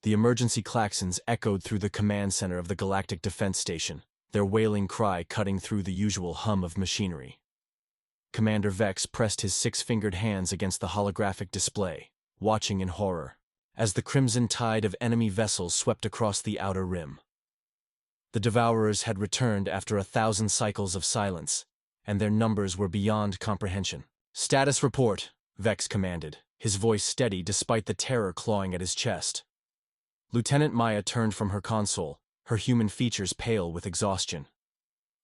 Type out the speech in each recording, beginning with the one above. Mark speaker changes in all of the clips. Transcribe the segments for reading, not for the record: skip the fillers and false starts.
Speaker 1: The emergency klaxons echoed through the command center of the Galactic Defense Station, their wailing cry cutting through the usual hum of machinery. Commander Vex pressed his six-fingered hands against the holographic display, watching in horror, as the crimson tide of enemy vessels swept across the outer rim. The Devourers had returned after 1,000 cycles of silence, and their numbers were beyond comprehension. "Status report," Vex commanded, his voice steady despite the terror clawing at his chest. Lieutenant Maya turned from her console, her human features pale with exhaustion.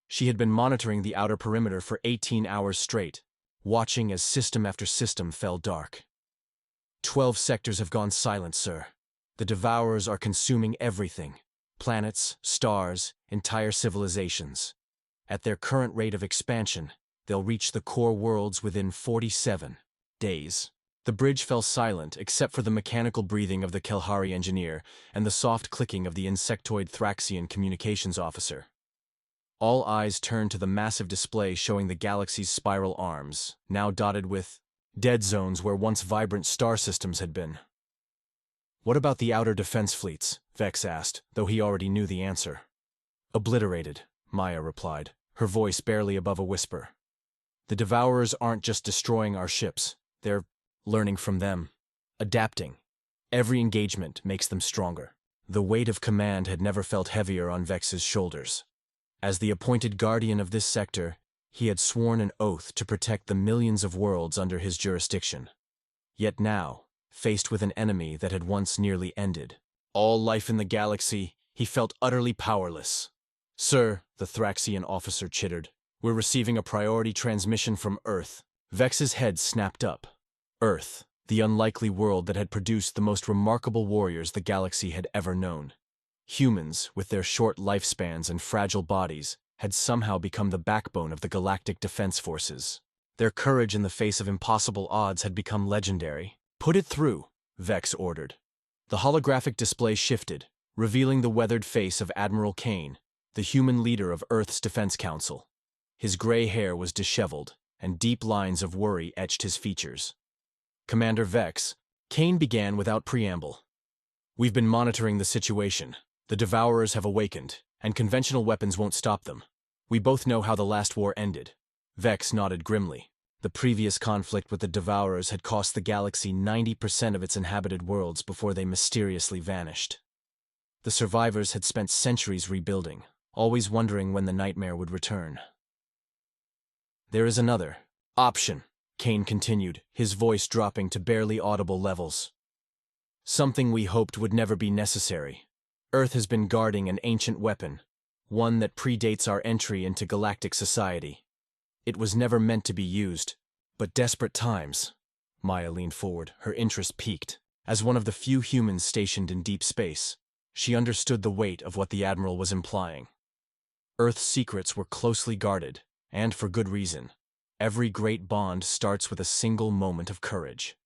Speaker 1: She had been monitoring the outer perimeter for 18 hours straight, watching as system after system fell dark. 12 sectors have gone silent, sir. The Devourers are consuming everything. Planets, stars, entire civilizations. At their current rate of expansion, they'll reach the core worlds within 47 days. The bridge fell silent except for the mechanical breathing of the Kelhari engineer and the soft clicking of the insectoid Thraxian communications officer. All eyes turned to the massive display showing the galaxy's spiral arms, now dotted with dead zones where once vibrant star systems had been. "What about the outer defense fleets?" Vex asked, though he already knew the answer. "Obliterated," Maya replied, her voice barely above a whisper. "The Devourers aren't just destroying our ships, they're learning from them, adapting. Every engagement makes them stronger." The weight of command had never felt heavier on Vex's shoulders. As the appointed guardian of this sector, he had sworn an oath to protect the millions of worlds under his jurisdiction. Yet now, faced with an enemy that had once nearly ended all life in the galaxy, he felt utterly powerless. "Sir," the Thraxian officer chittered, "we're receiving a priority transmission from Earth." Vex's head snapped up. Earth, the unlikely world that had produced the most remarkable warriors the galaxy had ever known. Humans, with their short lifespans and fragile bodies, had somehow become the backbone of the Galactic Defense Forces. Their courage in the face of impossible odds had become legendary. "Put it through," Vex ordered. The holographic display shifted, revealing the weathered face of Admiral Kane, the human leader of Earth's Defense Council. His gray hair was disheveled, and deep lines of worry etched his features. "Commander Vex," Kane began without preamble. "We've been monitoring the situation. The Devourers have awakened, and conventional weapons won't stop them. We both know how the last war ended." Vex nodded grimly. The previous conflict with the Devourers had cost the galaxy 90% of its inhabited worlds before they mysteriously vanished. The survivors had spent centuries rebuilding, always wondering when the nightmare would return. "There is another option," Kane continued, his voice dropping to barely audible levels. "Something we hoped would never be necessary. Earth has been guarding an ancient weapon, one that predates our entry into galactic society. It was never meant to be used, but desperate times." Maya leaned forward, her interest piqued. As one of the few humans stationed in deep space, she understood the weight of what the Admiral was implying. Earth's secrets were closely guarded, and for good reason. Every great bond starts with a single moment of courage.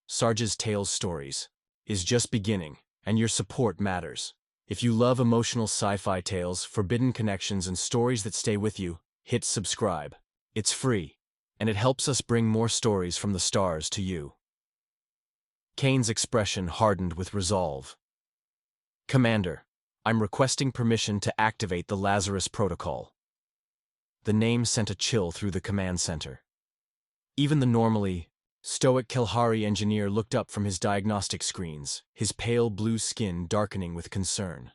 Speaker 1: Sarge's Tales Stories is just beginning, and your support matters. If you love emotional sci-fi tales, forbidden connections, and stories that stay with you, hit subscribe. It's free, and it helps us bring more stories from the stars to you. Kane's expression hardened with resolve. "Commander, I'm requesting permission to activate the Lazarus Protocol." The name sent a chill through the command center. Even the normally stoic Kelhari engineer looked up from his diagnostic screens, his pale blue skin darkening with concern.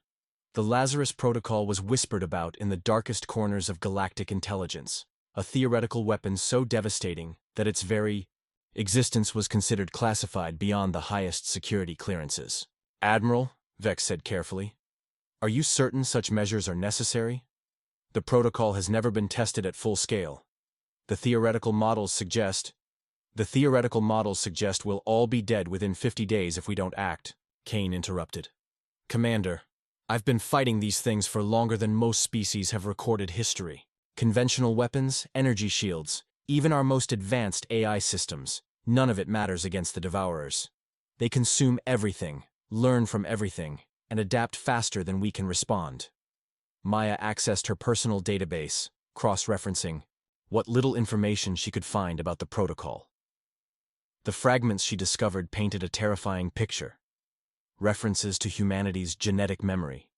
Speaker 1: The Lazarus Protocol was whispered about in the darkest corners of galactic intelligence, a theoretical weapon so devastating that its very existence was considered classified beyond the highest security clearances. "Admiral," Vex said carefully, "are you certain such measures are necessary? The protocol has never been tested at full scale. The theoretical models suggest we'll all be dead within 50 days if we don't act," Kane interrupted. "Commander, I've been fighting these things for longer than most species have recorded history. Conventional weapons, energy shields, even our most advanced AI systems, none of it matters against the Devourers. They consume everything, learn from everything, and adapt faster than we can respond." Maya accessed her personal database, cross-referencing what little information she could find about the protocol. The fragments she discovered painted a terrifying picture. references to humanity's genetic memory,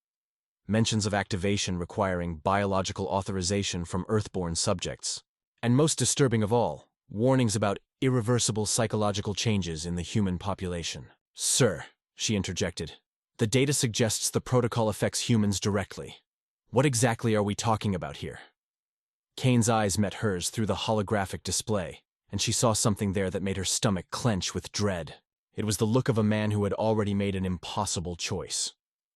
Speaker 1: mentions of activation requiring biological authorization from Earthborn subjects, and most disturbing of all, warnings about irreversible psychological changes in the human population. "Sir," she interjected, "the data suggests the protocol affects humans directly. What exactly are we talking about here?" Kane's eyes met hers through the holographic display, and she saw something there that made her stomach clench with dread. It was the look of a man who had already made an impossible choice.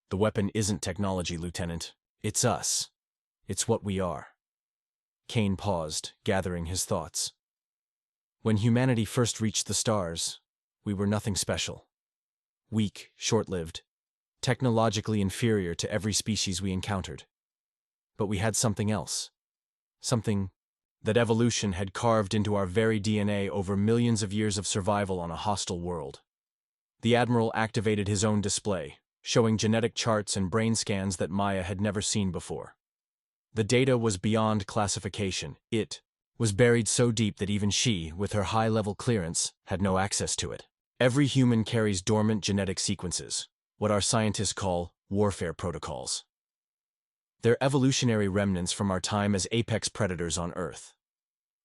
Speaker 1: "The weapon isn't technology, Lieutenant. It's us. It's what we are." Kane paused, gathering his thoughts. "When humanity first reached the stars, we were nothing special. Weak, short-lived, technologically inferior to every species we encountered. But we had something else. Something that evolution had carved into our very DNA over millions of years of survival on a hostile world." The Admiral activated his own display, showing genetic charts and brain scans that Maya had never seen before. The data was beyond classification. It was buried so deep that even she, with her high-level clearance, had no access to it. Every human carries dormant genetic sequences, what our scientists call warfare protocols. They're evolutionary remnants from our time as apex predators on Earth.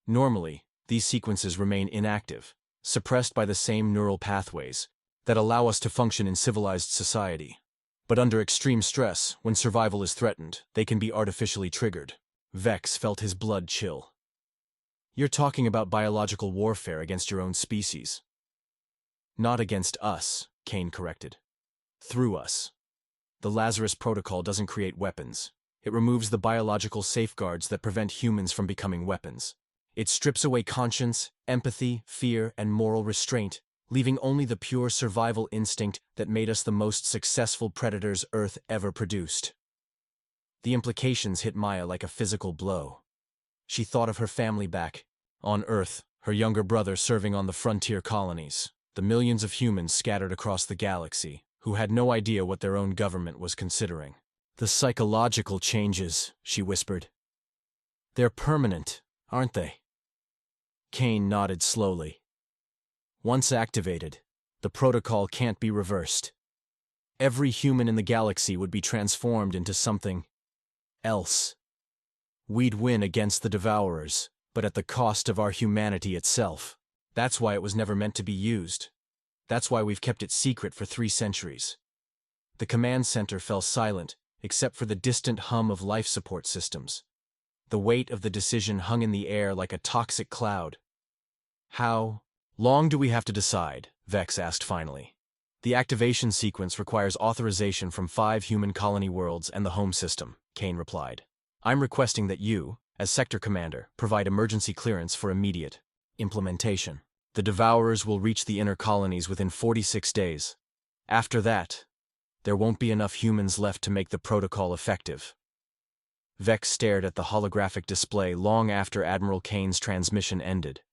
Speaker 1: Normally, these sequences remain inactive, suppressed by the same neural pathways that allow us to function in civilized society. But under extreme stress, when survival is threatened, they can be artificially triggered. Vex felt his blood chill. "You're talking about biological warfare against your own species." "Not against us," Kane corrected. "Through us. The Lazarus Protocol doesn't create weapons. It removes the biological safeguards that prevent humans from becoming weapons. It strips away conscience, empathy, fear, and moral restraint, leaving only the pure survival instinct that made us the most successful predators Earth ever produced." The implications hit Maya like a physical blow. She thought of her family back on Earth, her younger brother serving on the frontier colonies, the millions of humans scattered across the galaxy, who had no idea what their own government was considering. "The psychological changes," she whispered. "They're permanent, aren't they?" Kane nodded slowly. "Once activated, the protocol can't be reversed. Every human in the galaxy would be transformed into something else. We'd win against the Devourers, but at the cost of our humanity itself. That's why it was never meant to be used. That's why we've kept it secret for 3 centuries. The command center fell silent, except for the distant hum of life support systems. The weight of the decision hung in the air like a toxic cloud. "How long do we have to decide?" Vex asked finally. "The activation sequence requires authorization from 5 human colony worlds and the home system," Kane replied. "I'm requesting that you, as Sector Commander, provide emergency clearance for immediate implementation. The Devourers will reach the inner colonies within 46 days. After that, there won't be enough humans left to make the protocol effective." Vex stared at the holographic display long after Admiral Kane's transmission ended.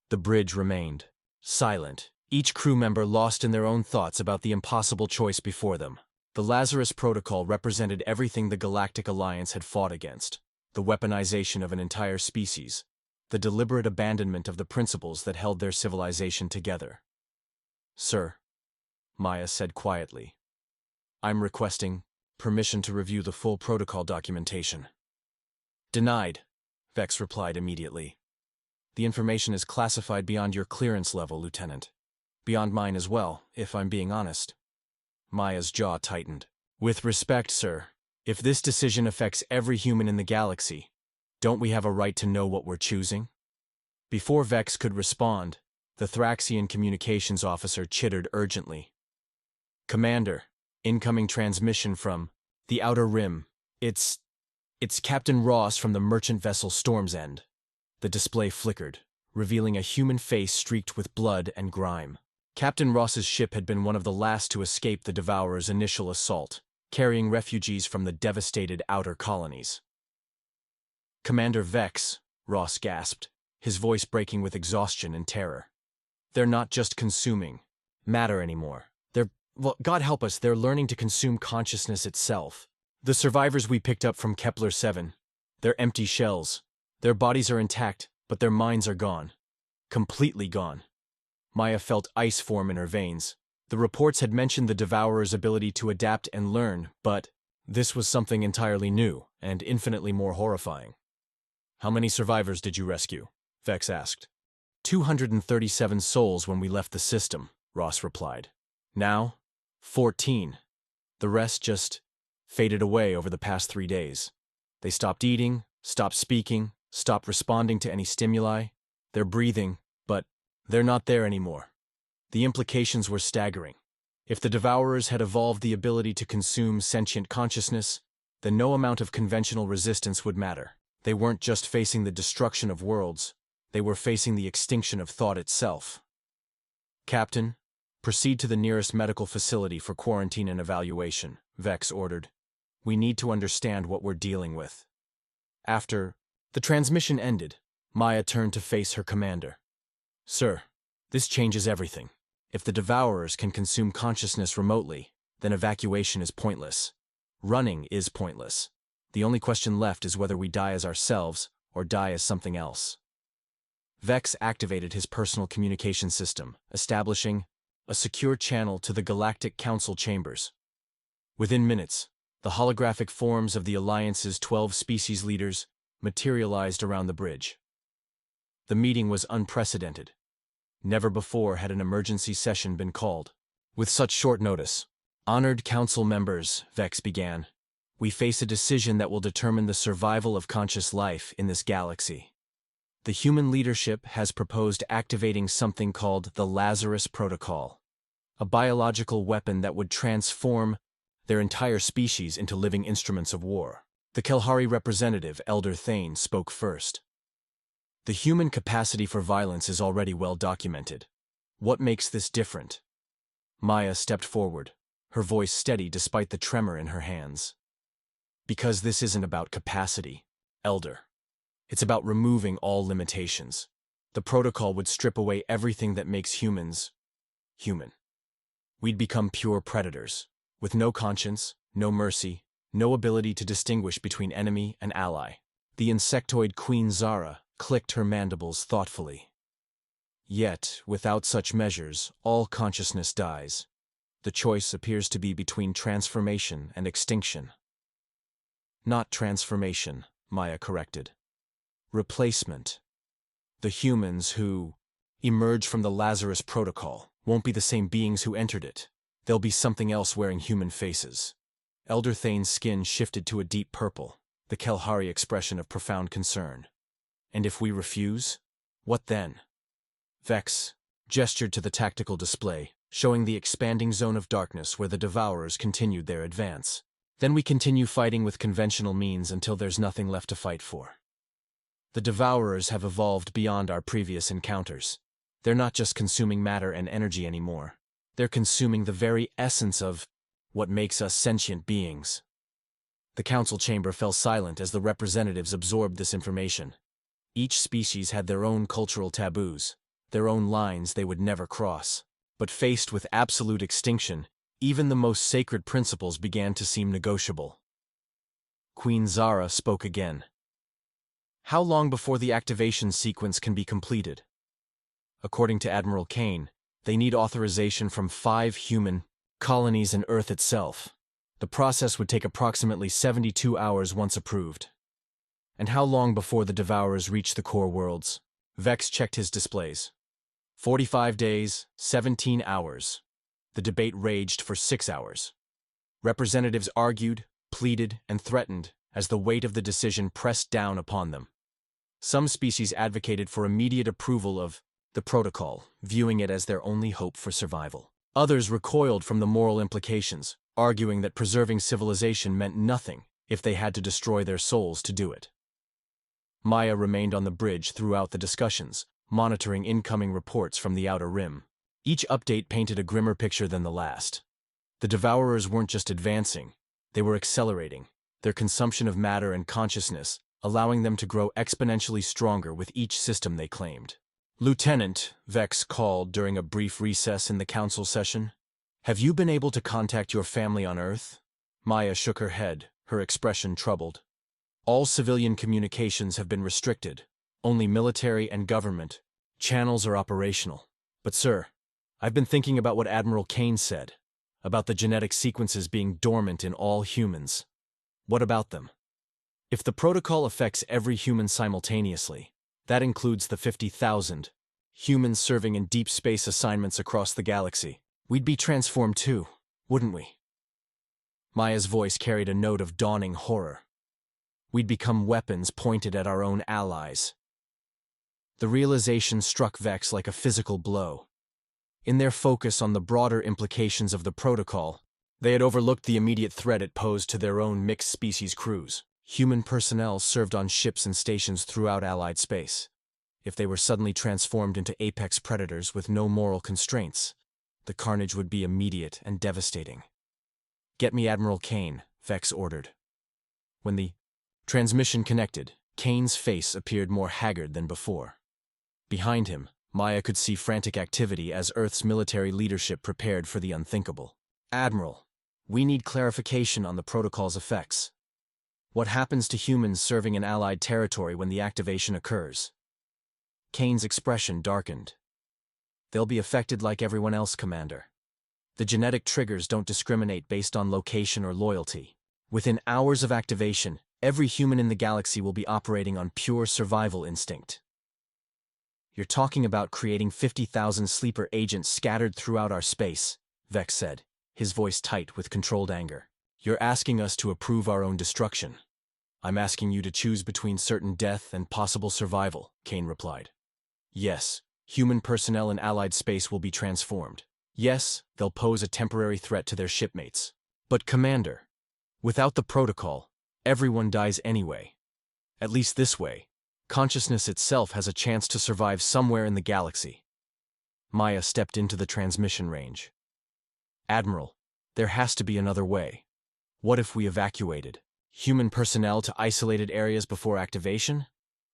Speaker 1: The bridge remained silent, each crew member lost in their own thoughts about the impossible choice before them. The Lazarus Protocol represented everything the Galactic Alliance had fought against: the weaponization of an entire species, the deliberate abandonment of the principles that held their civilization together. "Sir," Maya said quietly, "I'm requesting permission to review the full protocol documentation." "Denied," Vex replied immediately. "The information is classified beyond your clearance level, Lieutenant. Beyond mine as well, if I'm being honest." Maya's jaw tightened. "With respect, sir, if this decision affects every human in the galaxy, don't we have a right to know what we're choosing?" Before Vex could respond, the Thraxian communications officer chittered urgently. "Commander, incoming transmission from the Outer Rim. It's Captain Ross from the merchant vessel Storm's End." The display flickered, revealing a human face streaked with blood and grime. Captain Ross's ship had been one of the last to escape the Devourer's initial assault, carrying refugees from the devastated outer colonies. "Commander Vex," Ross gasped, his voice breaking with exhaustion and terror. "They're not just consuming matter anymore. Well, God help us, they're learning to consume consciousness itself. The survivors we picked up from Kepler 7, they're empty shells. Their bodies are intact, but their minds are gone. Completely gone." Maya felt ice form in her veins. The reports had mentioned the Devourer's ability to adapt and learn, but this was something entirely new and infinitely more horrifying. "How many survivors did you rescue?" Vex asked. 237 souls when we left the system, Ross replied. "Now, 14. The rest just faded away over the past 3 days. They stopped eating, stopped speaking, stopped responding to any stimuli. They're breathing, but they're not there anymore." The implications were staggering. If the Devourers had evolved the ability to consume sentient consciousness, then no amount of conventional resistance would matter. They weren't just facing the destruction of worlds, they were facing the extinction of thought itself. "Captain, proceed to the nearest medical facility for quarantine and evaluation," Vex ordered. "We need to understand what we're dealing with." After the transmission ended, Maya turned to face her commander. "Sir, this changes everything. If the Devourers can consume consciousness remotely, then evacuation is pointless. Running is pointless. The only question left is whether we die as ourselves or die as something else." Vex activated his personal communication system, establishing a secure channel to the Galactic Council chambers. Within minutes, the holographic forms of the Alliance's 12 species leaders materialized around the bridge. The meeting was unprecedented. Never before had an emergency session been called with such short notice. "Honored council members," Vex began, "we face a decision that will determine the survival of conscious life in this galaxy. The human leadership has proposed activating something called the Lazarus Protocol, a biological weapon that would transform their entire species into living instruments of war." The Kelhari representative, Elder Thane, spoke first. "The human capacity for violence is already well documented. What makes this different?" Maya stepped forward, her voice steady despite the tremor in her hands. "Because this isn't about capacity, Elder. It's about removing all limitations. The protocol would strip away everything that makes humans human. We'd become pure predators, with no conscience, no mercy, no ability to distinguish between enemy and ally." The insectoid Queen Zara clicked her mandibles thoughtfully. "Yet, without such measures, all consciousness dies. The choice appears to be between transformation and extinction." "Not transformation," Maya corrected. "Replacement. The humans who emerge from the Lazarus Protocol won't be the same beings who entered it. They'll be something else wearing human faces." Elder Thane's skin shifted to a deep purple, the Kelhari expression of profound concern. "And if we refuse, what then?" Vex gestured to the tactical display, showing the expanding zone of darkness where the Devourers continued their advance. "Then we continue fighting with conventional means until there's nothing left to fight for. The Devourers have evolved beyond our previous encounters. They're not just consuming matter and energy anymore. They're consuming the very essence of what makes us sentient beings." The council chamber fell silent as the representatives absorbed this information. Each species had their own cultural taboos, their own lines they would never cross. But faced with absolute extinction, even the most sacred principles began to seem negotiable. Queen Zara spoke again. "How long before the activation sequence can be completed?" According to Admiral Kane, they need authorization from 5 human colonies and Earth itself. The process would take approximately 72 hours once approved. "And how long before the Devourers reach the core worlds?" Vex checked his displays. 45 days, 17 hours. The debate raged for 6 hours. Representatives argued, pleaded, and threatened as the weight of the decision pressed down upon them. Some species advocated for immediate approval of the protocol, viewing it as their only hope for survival. Others recoiled from the moral implications, arguing that preserving civilization meant nothing if they had to destroy their souls to do it. Maya remained on the bridge throughout the discussions, monitoring incoming reports from the Outer Rim. Each update painted a grimmer picture than the last. The Devourers weren't just advancing, they were accelerating, their consumption of matter and consciousness allowing them to grow exponentially stronger with each system they claimed. "Lieutenant," Vex called during a brief recess in the council session, "have you been able to contact your family on Earth?" Maya shook her head, her expression troubled. "All civilian communications have been restricted. Only military and government channels are operational. But sir, I've been thinking about what Admiral Kane said, about the genetic sequences being dormant in all humans. What about them? If the protocol affects every human simultaneously, that includes the 50,000 humans serving in deep space assignments across the galaxy, we'd be transformed too, wouldn't we? Maya's voice carried a note of dawning horror. We'd become weapons pointed at our own allies. The realization struck Vex like a physical blow. In their focus on the broader implications of the protocol, they had overlooked the immediate threat it posed to their own mixed-species crews. Human personnel served on ships and stations throughout Allied space. If they were suddenly transformed into apex predators with no moral constraints, the carnage would be immediate and devastating. "Get me Admiral Kane," Vex ordered. When the transmission connected, Kane's face appeared more haggard than before. Behind him, Maya could see frantic activity as Earth's military leadership prepared for the unthinkable. "Admiral, we need clarification on the protocol's effects. What happens to humans serving in Allied territory when the activation occurs?" Kane's expression darkened. "They'll be affected like everyone else, Commander. The genetic triggers don't discriminate based on location or loyalty. Within hours of activation, every human in the galaxy will be operating on pure survival instinct." "You're talking about creating 50,000 sleeper agents scattered throughout our space," Vex said, his voice tight with controlled anger. "You're asking us to approve our own destruction." "I'm asking you to choose between certain death and possible survival," Kane replied. "Yes, human personnel in Allied space will be transformed. Yes, they'll pose a temporary threat to their shipmates. But Commander, without the protocol, everyone dies anyway. At least this way, consciousness itself has a chance to survive somewhere in the galaxy." Maya stepped into the transmission range. "Admiral, there has to be another way. What if we evacuated human personnel to isolated areas before activation?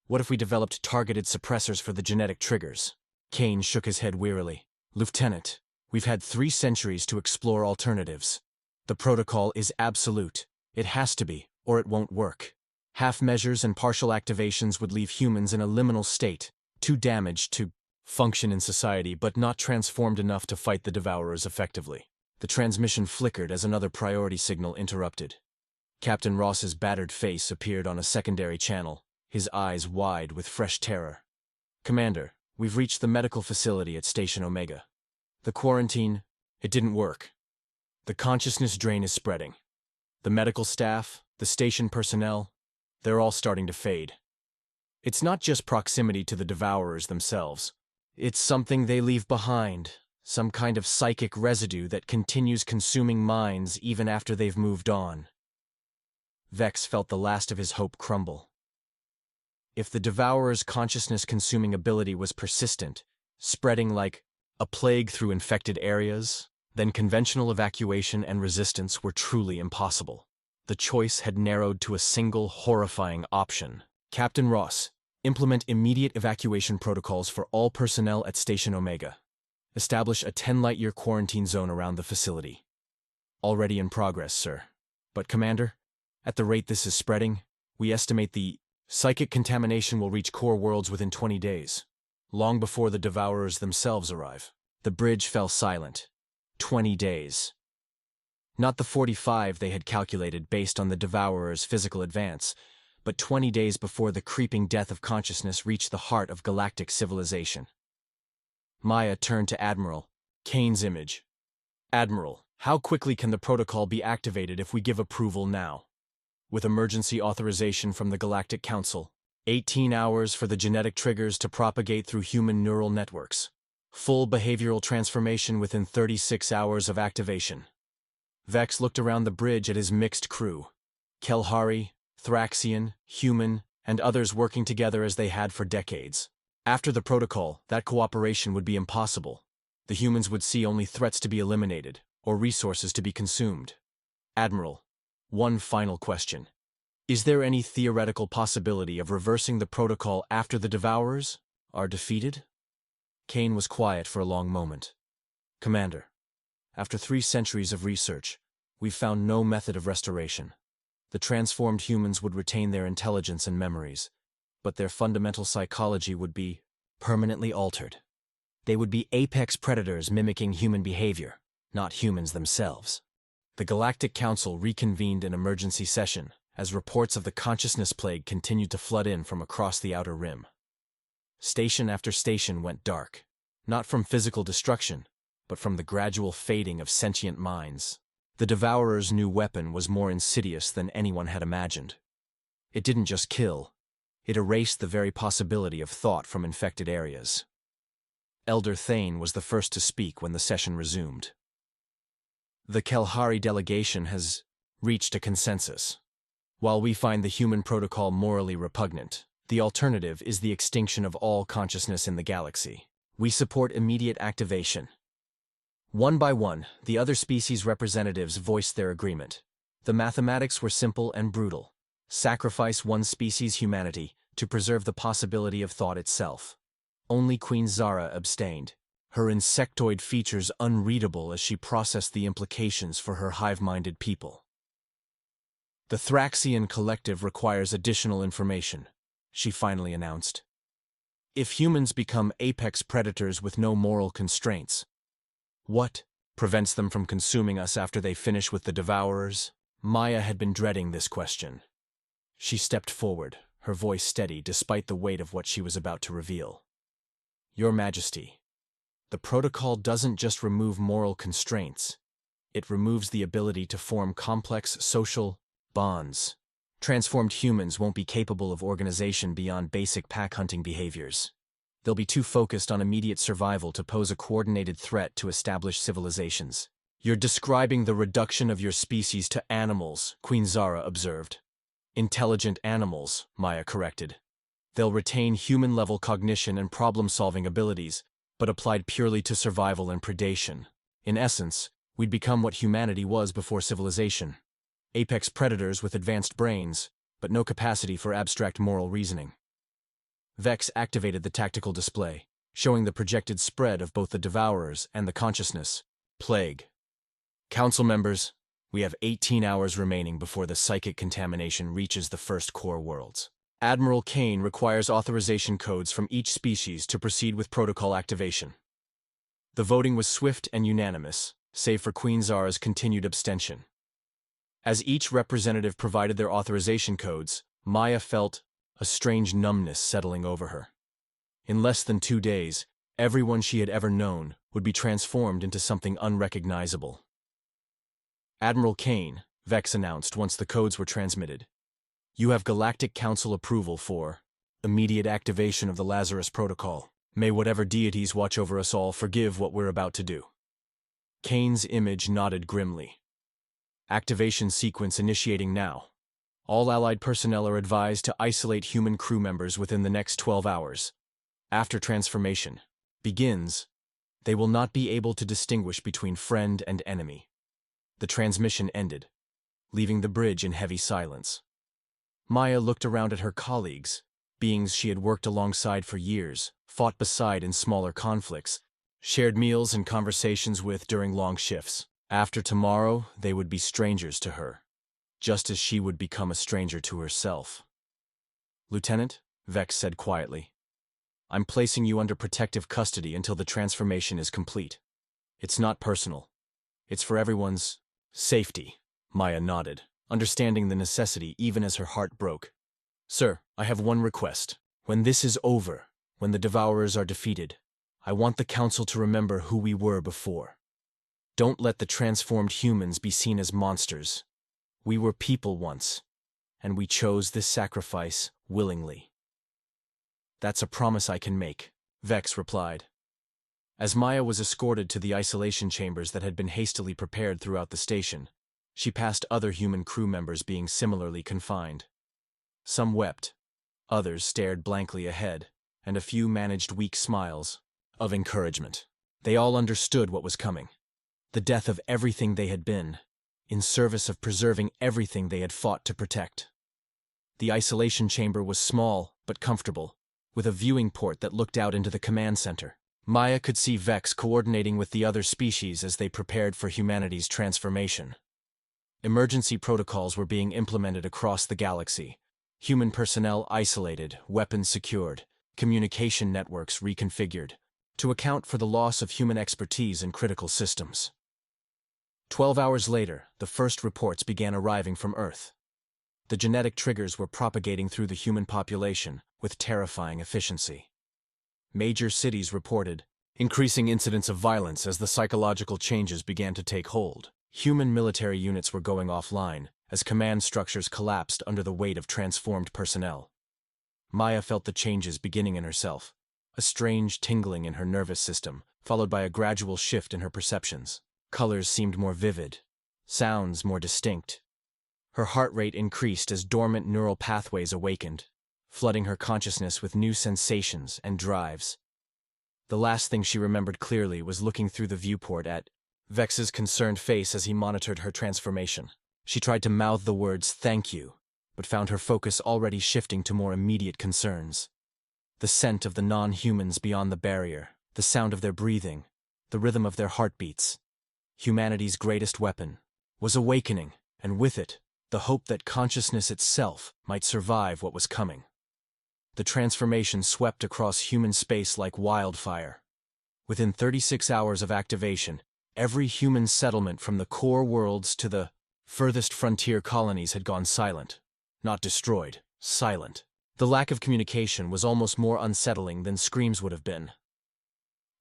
Speaker 1: What if we developed targeted suppressors for the genetic triggers?" Kane shook his head wearily. "Lieutenant, we've had 3 centuries to explore alternatives. The protocol is absolute. It has to be, or it won't work. Half measures and partial activations would leave humans in a liminal state, too damaged to function in society but not transformed enough to fight the Devourers effectively." The transmission flickered as another priority signal interrupted. Captain Ross's battered face appeared on a secondary channel, his eyes wide with fresh terror. "Commander, we've reached the medical facility at Station Omega. The quarantine, it didn't work. The consciousness drain is spreading. The medical staff, the station personnel, they're all starting to fade. It's not just proximity to the Devourers themselves. It's something they leave behind, some kind of psychic residue that continues consuming minds even after they've moved on." Vex felt the last of his hope crumble. If the Devourer's consciousness-consuming ability was persistent, spreading like a plague through infected areas, then conventional evacuation and resistance were truly impossible. The choice had narrowed to a single horrifying option. "Captain Ross, implement immediate evacuation protocols for all personnel at Station Omega. Establish a 10-light-year quarantine zone around the facility." "Already in progress, sir. But Commander, at the rate this is spreading, we estimate the psychic contamination will reach core worlds within 20 days, long before the Devourers themselves arrive." The bridge fell silent. 20 days. Not the 45 they had calculated based on the Devourer's physical advance, but 20 days before the creeping death of consciousness reached the heart of galactic civilization. Maya turned to Admiral Kane's image. "Admiral, how quickly can the protocol be activated if we give approval now?" "With emergency authorization from the Galactic Council, 18 hours for the genetic triggers to propagate through human neural networks. Full behavioral transformation within 36 hours of activation." Vex looked around the bridge at his mixed crew. Kelhari, Thraxian, human, and others working together as they had for decades. After the protocol, that cooperation would be impossible. The humans would see only threats to be eliminated, or resources to be consumed. "Admiral, one final question. Is there any theoretical possibility of reversing the protocol after the Devourers are defeated?" Kane was quiet for a long moment. "Commander, after 3 centuries of research, we've found no method of restoration. The transformed humans would retain their intelligence and memories, but their fundamental psychology would be permanently altered. They would be apex predators mimicking human behavior, not humans themselves. The Galactic Council reconvened an emergency session as reports of the consciousness plague continued to flood in from across the outer rim. Station after station went dark, not from physical destruction, but from the gradual fading of sentient minds. The Devourer's new weapon was more insidious than anyone had imagined. It didn't just kill, it erased the very possibility of thought from infected areas. Elder Thane was the first to speak when the session resumed. The Kelhari delegation has reached a consensus. While we find the human protocol morally repugnant, the alternative is the extinction of all consciousness in the galaxy. We support immediate activation. One by one, the other species representatives voiced their agreement. The mathematics were simple and brutal. Sacrifice one species' humanity to preserve the possibility of thought itself. Only Queen Zara abstained, her insectoid features unreadable as she processed the implications for her hive-minded people. The Thraxian collective requires additional information, she finally announced. If humans become apex predators with no moral constraints, what prevents them from consuming us after they finish with the Devourers? Maya had been dreading this question. She stepped forward, her voice steady despite the weight of what she was about to reveal. Your Majesty, the protocol doesn't just remove moral constraints. It removes the ability to form complex social bonds. Transformed humans won't be capable of organization beyond basic pack-hunting behaviors. They'll be too focused on immediate survival to pose a coordinated threat to established civilizations. You're describing the reduction of your species to animals, Queen Zara observed. Intelligent animals, Maya corrected. They'll retain human-level cognition and problem-solving abilities, but applied purely to survival and predation. In essence, we'd become what humanity was before civilization. Apex predators with advanced brains, but no capacity for abstract moral reasoning. Vex activated the tactical display, showing the projected spread of both the Devourers and the consciousness plague. Council members, we have 18 hours remaining before the psychic contamination reaches the first core worlds. Admiral Kane requires authorization codes from each species to proceed with protocol activation. The voting was swift and unanimous, save for Queen Zara's continued abstention. As each representative provided their authorization codes, Maya felt a strange numbness settling over her. In less than 2 days, everyone she had ever known would be transformed into something unrecognizable. Admiral Kane, Vex announced once the codes were transmitted. You have Galactic Council approval for immediate activation of the Lazarus Protocol. May whatever deities watch over us all forgive what we're about to do. Kane's image nodded grimly. Activation sequence initiating now. All Allied personnel are advised to isolate human crew members within the next 12 hours. After transformation begins, they will not be able to distinguish between friend and enemy. The transmission ended, leaving the bridge in heavy silence. Maya looked around at her colleagues, beings she had worked alongside for years, fought beside in smaller conflicts, shared meals and conversations with during long shifts. After tomorrow, they would be strangers to her, just as she would become a stranger to herself. Lieutenant, Vex said quietly, I'm placing you under protective custody until the transformation is complete. It's not personal. It's for everyone's safety. Maya nodded, understanding the necessity even as her heart broke. Sir, I have one request. When this is over, when the Devourers are defeated, I want the Council to remember who we were before. Don't let the transformed humans be seen as monsters. We were people once, and we chose this sacrifice willingly. That's a promise I can make, Vex replied. As Maya was escorted to the isolation chambers that had been hastily prepared throughout the station, she passed other human crew members being similarly confined. Some wept, others stared blankly ahead, and a few managed weak smiles of encouragement. They all understood what was coming. The death of everything they had been, in service of preserving everything they had fought to protect. The isolation chamber was small but comfortable, with a viewing port that looked out into the command center. Maya could see Vex coordinating with the other species as they prepared for humanity's transformation. Emergency protocols were being implemented across the galaxy. Human personnel isolated, weapons secured, communication networks reconfigured. to account for the loss of human expertise in critical systems. 12 hours later, the first reports began arriving from Earth. The genetic triggers were propagating through the human population with terrifying efficiency. Major cities reported increasing incidents of violence as the psychological changes began to take hold. Human military units were going offline as command structures collapsed under the weight of transformed personnel. Maya felt the changes beginning in herself, a strange tingling in her nervous system, followed by a gradual shift in her perceptions. Colors seemed more vivid, sounds more distinct. Her heart rate increased as dormant neural pathways awakened, flooding her consciousness with new sensations and drives. The last thing she remembered clearly was looking through the viewport at Vex's concerned face as he monitored her transformation. She tried to mouth the words "thank you," but found her focus already shifting to more immediate concerns. The scent of the non-humans beyond the barrier, the sound of their breathing, the rhythm of their heartbeats. Humanity's greatest weapon was awakening, and with it, the hope that consciousness itself might survive what was coming. The transformation swept across human space like wildfire. Within 36 hours of activation, every human settlement from the core worlds to the furthest frontier colonies had gone silent. Not destroyed, silent. The lack of communication was almost more unsettling than screams would have been.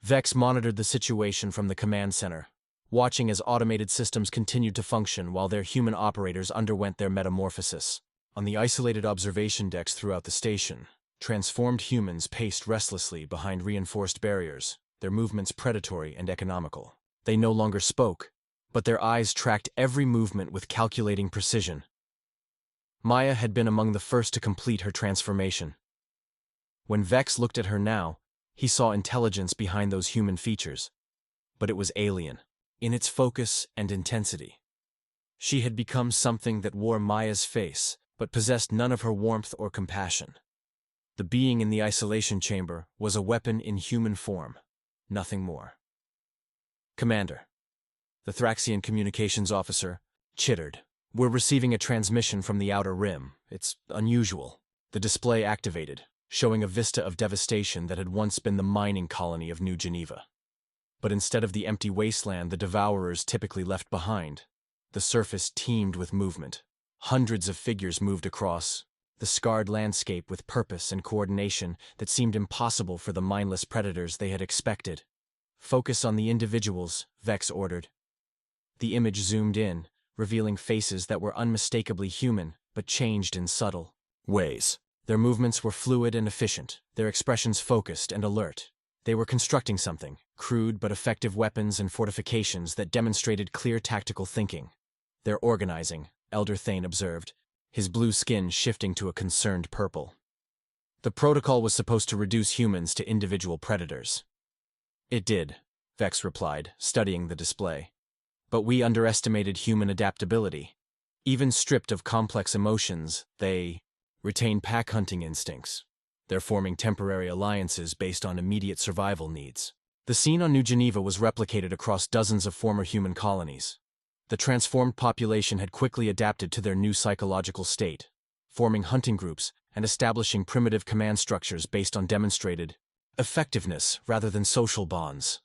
Speaker 1: Vex monitored the situation from the command center, watching as automated systems continued to function while their human operators underwent their metamorphosis. On the isolated observation decks throughout the station, transformed humans paced restlessly behind reinforced barriers, their movements predatory and economical. They no longer spoke, but their eyes tracked every movement with calculating precision. Maya had been among the first to complete her transformation. When Vex looked at her now, he saw intelligence behind those human features, but it was alien, in its focus and intensity. She had become something that wore Maya's face, but possessed none of her warmth or compassion. The being in the isolation chamber was a weapon in human form, nothing more. "Commander," the Thraxian communications officer chittered. "We're receiving a transmission from the Outer Rim. It's unusual." The display activated, showing a vista of devastation that had once been the mining colony of New Geneva. But instead of the empty wasteland the Devourers typically left behind, the surface teemed with movement. Hundreds of figures moved across the scarred landscape with purpose and coordination that seemed impossible for the mindless predators they had expected. "Focus on the individuals," Vex ordered. The image zoomed in, revealing faces that were unmistakably human, but changed in subtle ways. Their movements were fluid and efficient, their expressions focused and alert. They were constructing something, crude but effective weapons and fortifications that demonstrated clear tactical thinking. "They're organizing," Elder Thane observed, his blue skin shifting to a concerned purple. "The protocol was supposed to reduce humans to individual predators." "It did," Vex replied, studying the display. "But we underestimated human adaptability. Even stripped of complex emotions, they retain pack-hunting instincts. They're forming temporary alliances based on immediate survival needs." The scene on New Geneva was replicated across dozens of former human colonies. The transformed population had quickly adapted to their new psychological state, forming hunting groups and establishing primitive command structures based on demonstrated effectiveness rather than social bonds.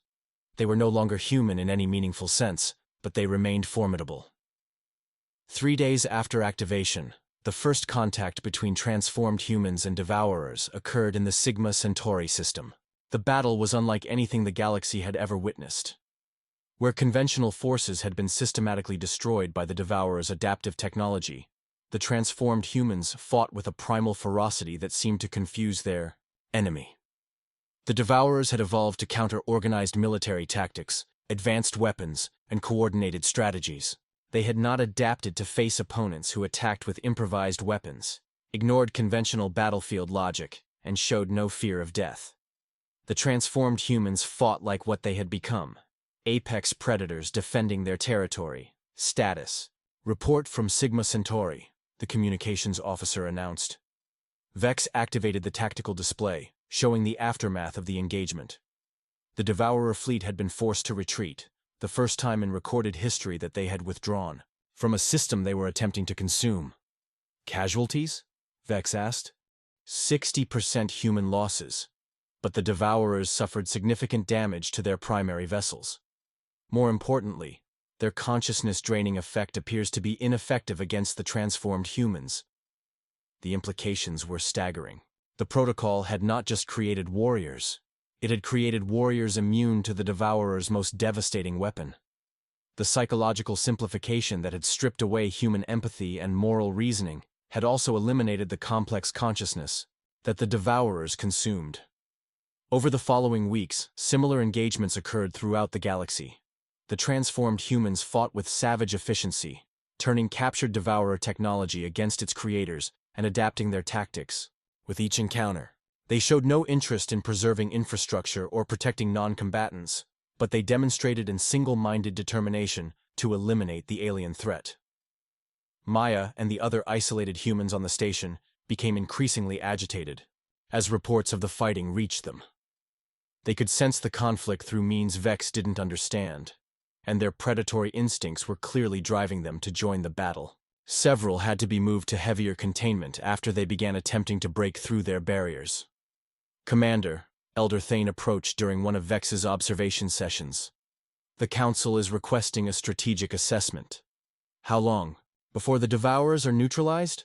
Speaker 1: They were no longer human in any meaningful sense, but they remained formidable. 3 days after activation, the first contact between transformed humans and Devourers occurred in the Sigma Centauri system. The battle was unlike anything the galaxy had ever witnessed. Where conventional forces had been systematically destroyed by the Devourers' adaptive technology, the transformed humans fought with a primal ferocity that seemed to confuse their enemy. The Devourers had evolved to counter organized military tactics, advanced weapons, and coordinated strategies. They had not adapted to face opponents who attacked with improvised weapons, ignored conventional battlefield logic, and showed no fear of death. The transformed humans fought like what they had become: apex predators defending their territory. "Status: Report from Sigma Centauri," the communications officer announced. Vex activated the tactical display, showing the aftermath of the engagement. The Devourer fleet had been forced to retreat, the first time in recorded history that they had withdrawn from a system they were attempting to consume. "Casualties?" Vex asked. 60% human losses. but the Devourers suffered significant damage to their primary vessels. More importantly, their consciousness-draining effect appears to be ineffective against the transformed humans. The implications were staggering. The protocol had not just created warriors, it had created warriors immune to the Devourer's most devastating weapon. The psychological simplification that had stripped away human empathy and moral reasoning had also eliminated the complex consciousness that the Devourers consumed. Over the following weeks, similar engagements occurred throughout the galaxy. The transformed humans fought with savage efficiency, turning captured Devourer technology against its creators and adapting their tactics. With each encounter, they showed no interest in preserving infrastructure or protecting non-combatants, but they demonstrated a single-minded determination to eliminate the alien threat. Maya and the other isolated humans on the station became increasingly agitated as reports of the fighting reached them. They could sense the conflict through means Vex didn't understand, and their predatory instincts were clearly driving them to join the battle. Several had to be moved to heavier containment after they began attempting to break through their barriers. Commander, Elder Thane approached during one of Vex's observation sessions. The Council is requesting a strategic assessment. How long? Before the Devourers are neutralized?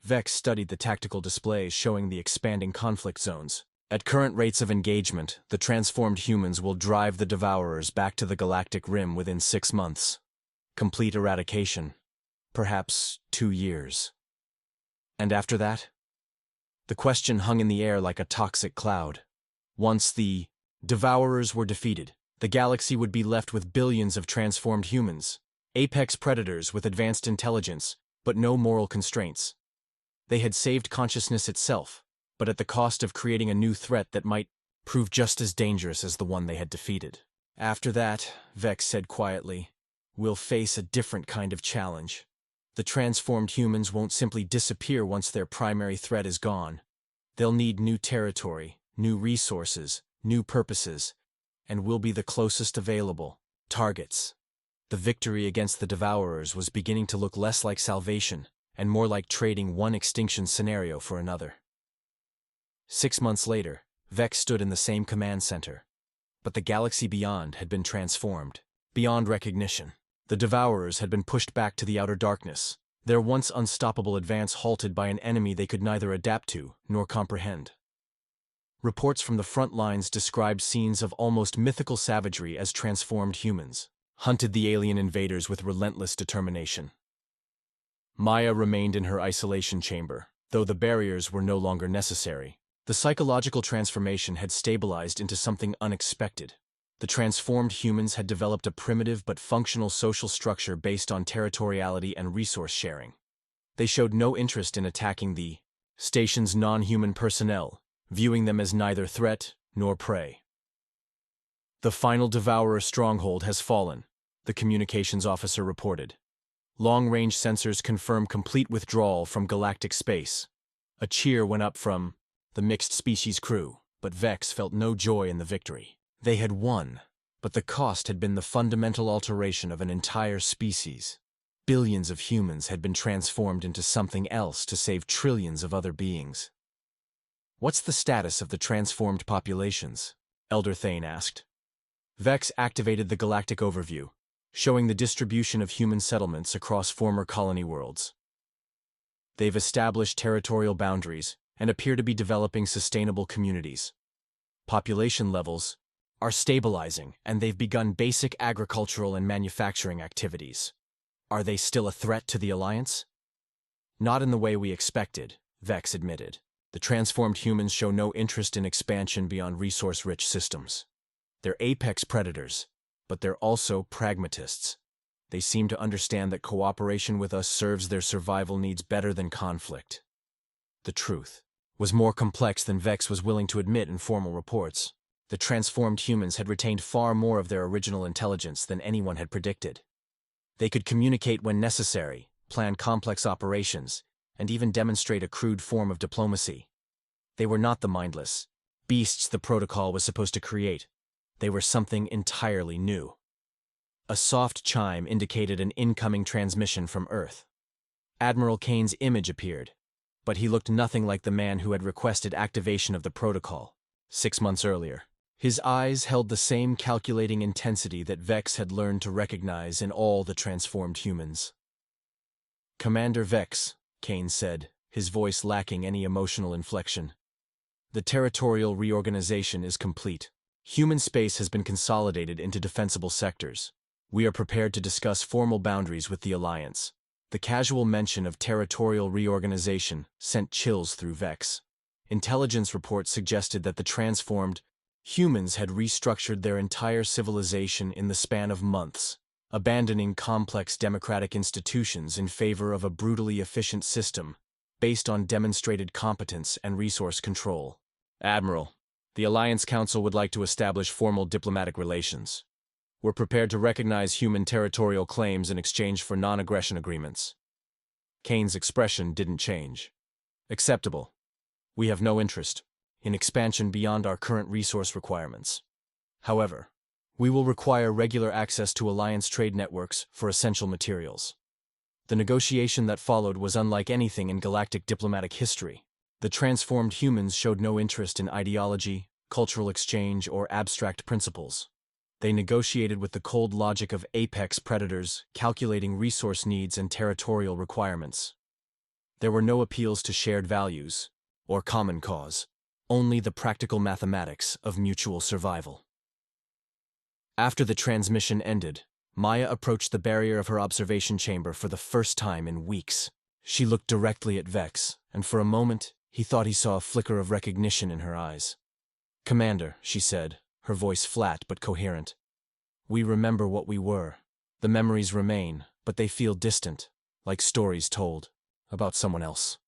Speaker 1: Vex studied the tactical displays showing the expanding conflict zones. At current rates of engagement, the transformed humans will drive the Devourers back to the galactic rim within 6 months. Complete eradication. Perhaps 2 years. And after that? The question hung in the air like a toxic cloud. Once the Devourers were defeated, the galaxy would be left with billions of transformed humans, apex predators with advanced intelligence, but no moral constraints. They had saved consciousness itself, but at the cost of creating a new threat that might prove just as dangerous as the one they had defeated. After that, Vex said quietly, we'll face a different kind of challenge. The transformed humans won't simply disappear once their primary threat is gone. They'll need new territory, new resources, new purposes, and we'll be the closest available targets. The victory against the Devourers was beginning to look less like salvation and more like trading one extinction scenario for another. 6 months later, Vex stood in the same command center. But the galaxy beyond had been transformed, beyond recognition. The Devourers had been pushed back to the outer darkness, their once unstoppable advance halted by an enemy they could neither adapt to nor comprehend. Reports from the front lines described scenes of almost mythical savagery as transformed humans hunted the alien invaders with relentless determination. Maya remained in her isolation chamber, though the barriers were no longer necessary. The psychological transformation had stabilized into something unexpected. The transformed humans had developed a primitive but functional social structure based on territoriality and resource sharing. They showed no interest in attacking the station's non-human personnel, viewing them as neither threat nor prey. The final Devourer stronghold has fallen, the communications officer reported. Long-range sensors confirm complete withdrawal from galactic space. A cheer went up from the mixed-species crew, but Vex felt no joy in the victory. They had won, but the cost had been the fundamental alteration of an entire species. Billions of humans had been transformed into something else to save trillions of other beings. What's the status of the transformed populations? Elder Thane asked. Vex activated the galactic overview, showing the distribution of human settlements across former colony worlds. They've established territorial boundaries and appear to be developing sustainable communities. Population levels are stabilizing, and they've begun basic agricultural and manufacturing activities. Are they still a threat to the Alliance? Not in the way we expected, Vex admitted. The transformed humans show no interest in expansion beyond resource-rich systems. They're apex predators, but they're also pragmatists. They seem to understand that cooperation with us serves their survival needs better than conflict. The truth was more complex than Vex was willing to admit in formal reports. The transformed humans had retained far more of their original intelligence than anyone had predicted. They could communicate when necessary, plan complex operations, and even demonstrate a crude form of diplomacy. They were not the mindless beasts the protocol was supposed to create. They were something entirely new. A soft chime indicated an incoming transmission from Earth. Admiral Kane's image appeared, but he looked nothing like the man who had requested activation of the protocol. 6 months earlier. His eyes held the same calculating intensity that Vex had learned to recognize in all the transformed humans. "Commander Vex," Kane said, his voice lacking any emotional inflection. "The territorial reorganization is complete. Human space has been consolidated into defensible sectors. We are prepared to discuss formal boundaries with the Alliance." The casual mention of territorial reorganization sent chills through Vex. Intelligence reports suggested that the transformed humans had restructured their entire civilization in the span of months, abandoning complex democratic institutions in favor of a brutally efficient system based on demonstrated competence and resource control. "Admiral, the Alliance Council would like to establish formal diplomatic relations. We're prepared to recognize human territorial claims in exchange for non-aggression agreements." Kane's expression didn't change. "Acceptable. We have no interest in expansion beyond our current resource requirements. However, we will require regular access to Alliance trade networks for essential materials." The negotiation that followed was unlike anything in galactic diplomatic history. The transformed humans showed no interest in ideology, cultural exchange, or abstract principles. They negotiated with the cold logic of apex predators, calculating resource needs and territorial requirements. There were no appeals to shared values or common cause, only the practical mathematics of mutual survival. After the transmission ended, Maya approached the barrier of her observation chamber for the first time in weeks. She looked directly at Vex, and for a moment, he thought he saw a flicker of recognition in her eyes. "Commander," she said, her voice flat but coherent. "We remember what we were. The memories remain, but they feel distant, like stories told about someone else.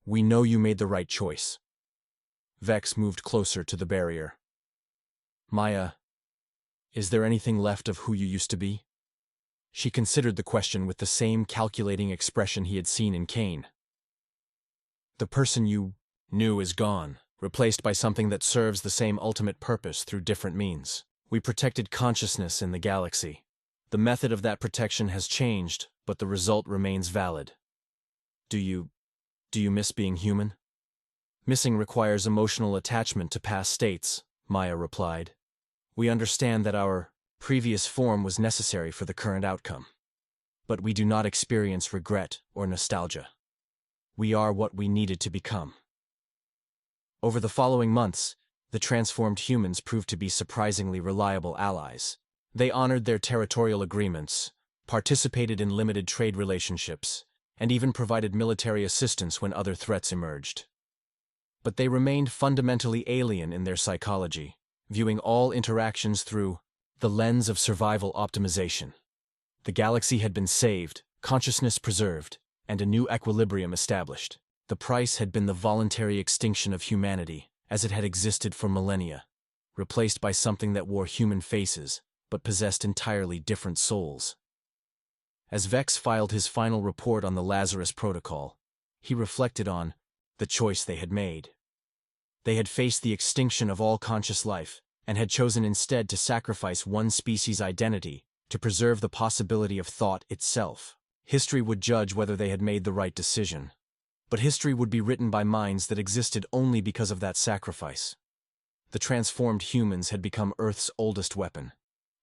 Speaker 1: We know you made the right choice." Vex moved closer to the barrier. "Maya, is there anything left of who you used to be?" She considered the question with the same calculating expression he had seen in Kane. "The person you knew is gone, replaced by something that serves the same ultimate purpose through different means. We protected consciousness in the galaxy. The method of that protection has changed, but the result remains valid. Do you miss being human?" "Missing requires emotional attachment to past states," Maya replied. "We understand that our previous form was necessary for the current outcome. But we do not experience regret or nostalgia. We are what we needed to become." Over the following months, the transformed humans proved to be surprisingly reliable allies. They honored their territorial agreements, participated in limited trade relationships, and even provided military assistance when other threats emerged. But they remained fundamentally alien in their psychology, viewing all interactions through the lens of survival optimization. The galaxy had been saved, consciousness preserved, and a new equilibrium established. The price had been the voluntary extinction of humanity, as it had existed for millennia, replaced by something that wore human faces, but possessed entirely different souls. As Vex filed his final report on the Lazarus Protocol, he reflected on the choice they had made. They had faced the extinction of all conscious life, and had chosen instead to sacrifice one species' identity to preserve the possibility of thought itself. History would judge whether they had made the right decision. But history would be written by minds that existed only because of that sacrifice. The transformed humans had become Earth's oldest weapon,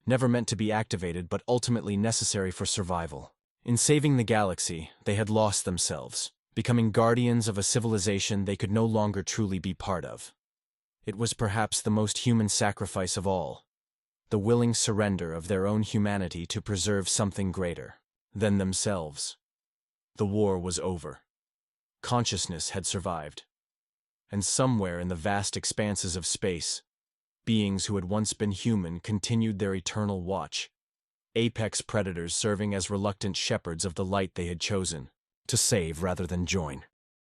Speaker 1: never meant to be activated but ultimately necessary for survival. In saving the galaxy, they had lost themselves, becoming guardians of a civilization they could no longer truly be part of. It was perhaps the most human sacrifice of all, the willing surrender of their own humanity to preserve something greater than themselves. The war was over. Consciousness had survived. And somewhere in the vast expanses of space, beings who had once been human continued their eternal watch, apex predators serving as reluctant shepherds of the light they had chosen to save rather than join.